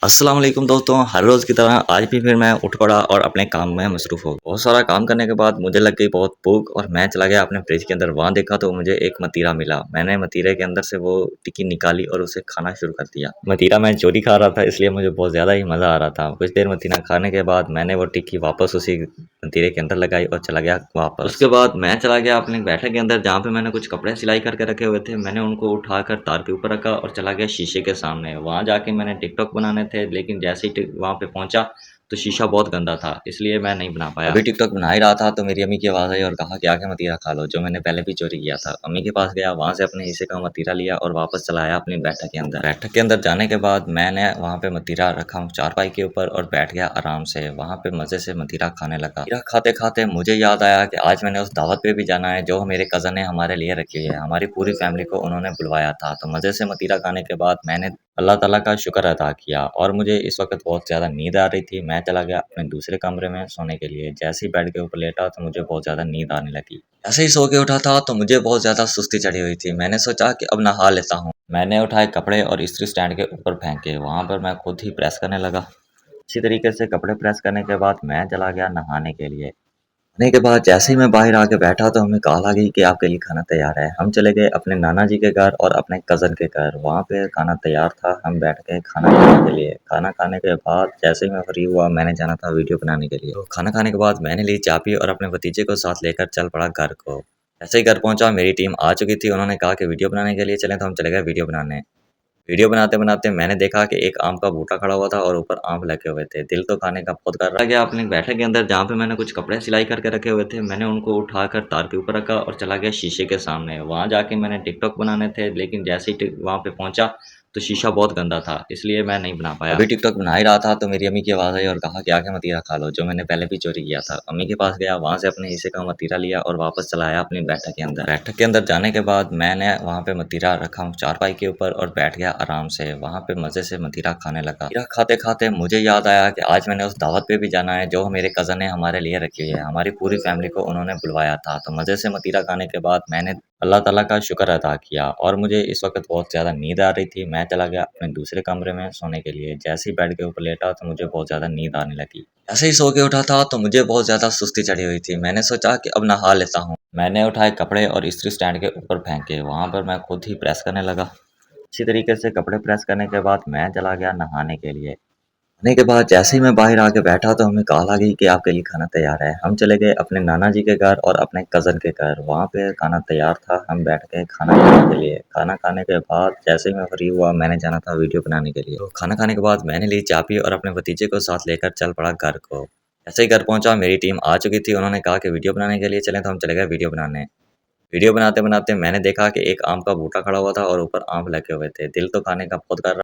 अस्सलाम वालेकुम दोस्तों, हर रोज़ की तरह आज भी फिर मैं उठ पड़ा और अपने काम में मसरूफ़ हो गया। बहुत सारा काम करने के बाद मुझे लग गई बहुत भूख और मैं चला गया अपने फ्रिज के अंदर। वहाँ देखा तो मुझे एक मतीरा मिला। मैंने मतीरे के अंदर से वो टिक्की निकाली और उसे खाना शुरू कर दिया। मतीरा मैं चोरी खा रहा था, इसलिए मुझे बहुत ज़्यादा ही मज़ा आ रहा था। कुछ देर मतीरा खाने के बाद मैंने वो टिक्की वापस उसी मतीरे के अंदर लगाई और चला गया वापस। उसके बाद मैं चला गया अपने बैठक के अंदर, जहाँ पे मैंने कुछ कपड़े सिलाई करके रखे हुए थे। मैंने उनको उठाकर तार के ऊपर रखा और चला गया शीशे के सामने। वहाँ जाके मैंने टिकटॉक बनाने थे, लेकिन जैसे ही वहाँ पे पहुंचा तो शीशा बहुत गंदा था, इसलिए मैं नहीं बना पाया। अभी टिकटॉक बना ही रहा था तो मेरी अम्मी की आवाज़ आई और कहा कि आके मतीरा खा लो, जो मैंने पहले भी चोरी किया था। अम्मी के पास गया, वहाँ से अपने हिस्से का मतीरा लिया और वापस चला आया अपनी बैठक के अंदर। बैठक के अंदर जाने के बाद मैंने वहाँ पे मतीरा रखा चारपाई के ऊपर और बैठ गया आराम से। वहाँ पे मज़े से मतीरा खाने लगा। मतीरा खाते खाते मुझे याद आया कि आज मैंने उस दावत पे भी जाना है जो मेरे कज़न ने हमारे लिए रखी है। हमारी पूरी फैमिली को उन्होंने बुलवाया था। तो मज़े से मतीरा खाने के बाद मैंने अल्लाह ताला का शुक्र अदा किया और मुझे इस वक़्त बहुत ज़्यादा नींद आ रही थी। मैं चला गया अपने दूसरे कमरे में सोने के लिए। जैसे ही बेड के ऊपर लेटा तो मुझे बहुत ज़्यादा नींद आने लगी। जैसे ही सो के उठा था तो मुझे बहुत ज़्यादा सुस्ती चढ़ी हुई थी। मैंने सोचा कि अब नहा लेता हूँ। मैंने उठाए कपड़े और इस्त्री स्टैंड के ऊपर फेंके। वहाँ पर मैं खुद ही प्रेस करने लगा। अच्छी तरीके से कपड़े प्रेस करने के बाद मैं चला गया नहाने के लिए। नहाने के बाद जैसे ही मैं बाहर आके बैठा तो हमें कॉल आ गई कि आपके लिए खाना तैयार है। हम चले गए अपने नाना जी के घर और अपने कज़न के घर। वहाँ पे खाना तैयार था, हम बैठ गए खाना खाने के लिए। खाना खाने के बाद जैसे ही मैं फ्री हुआ, मैंने जाना था वीडियो बनाने के लिए। तो खाना खाने के बाद मैंने ली चाय पी और अपने भतीजे को साथ लेकर चल पड़ा घर को। जैसे ही घर पहुँचा मेरी टीम आ चुकी थी, उन्होंने कहा कि वीडियो बनाने के लिए चलें, तो हम चले गए वीडियो बनाने। वीडियो बनाते-बनाते मैंने देखा कि एक आम का बूटा खड़ा हुआ था और ऊपर आम लगे हुए थे। दिल तो खाने का बहुत कर रहा गया अपने बैठक के अंदर, जहाँ पे मैंने कुछ कपड़े सिलाई करके रखे हुए थे। मैंने उनको उठाकर तार के ऊपर रखा और चला गया शीशे के सामने। वहाँ जाके मैंने टिकटॉक बनाने थे, लेकिन जैसे ही वहाँ पे पहुंचा तो शीशा बहुत गंदा था, इसलिए मैं नहीं बना पाया। अभी टिकटॉक बना ही रहा था तो मेरी अम्मी की आवाज़ आई और कहा कि आके मतीरा खा लो, जो मैंने पहले भी चोरी किया था। अम्मी के पास गया, वहाँ से अपने हिस्से का मतीरा लिया और वापस चला आया अपनी बैठक के अंदर। बैठक के अंदर जाने के बाद मैंने वहाँ पे मतीरा रखा चारपाई के ऊपर और बैठ गया आराम से। वहाँ पे मज़े से मतीरा खाने लगा। मतीरा खाते-खाते मुझे याद आया कि आज मैंने उस दावत पे भी जाना है जो मेरे कज़न ने हमारे लिए रखी है। हमारी पूरी फैमिली को उन्होंने बुलवाया था। तो मज़े से मतीरा खाने के बाद मैंने अल्लाह ताला का शुक्र अदा किया और मुझे इस वक़्त बहुत ज़्यादा नींद आ रही थी। मैं चला गया अपने दूसरे कमरे में सोने के लिए। जैसे ही बेड के ऊपर लेटा तो मुझे बहुत ज़्यादा नींद आने लगी। ऐसे ही सो के उठा था तो मुझे बहुत ज़्यादा सुस्ती चढ़ी हुई थी। मैंने सोचा कि अब नहा लेता हूँ। मैंने उठाए कपड़े और इस्त्री स्टैंड के ऊपर फेंके। वहाँ पर मैं खुद ही प्रेस करने लगा। अच्छी तरीके से कपड़े प्रेस करने के बाद मैं चला गया नहाने के लिए। नहाने के बाद जैसे ही मैं बाहर आके बैठा तो हमें कॉल आ गई कि आपके लिए खाना तैयार है। हम चले गए अपने नाना जी के घर और अपने कज़न के घर। वहाँ पे खाना तैयार था, हम बैठ गए खाना खाने के लिए। खाना खाने के बाद जैसे ही मैं फ्री हुआ, मैंने जाना था वीडियो बनाने के लिए। तो खाना खाने के बाद मैंने ली चाय पी और अपने भतीजे को साथ लेकर चल पड़ा घर को। जैसे ही घर पहुँचा मेरी टीम आ चुकी थी, उन्होंने कहा कि वीडियो बनाने के लिए चलें, तो हम चले गए वीडियो बनाने। वीडियो बनाते-बनाते मैंने देखा कि एक आम का बूटा खड़ा हुआ था और ऊपर आम लगे हुए थे। दिल तो खाने का बहुत कर रहा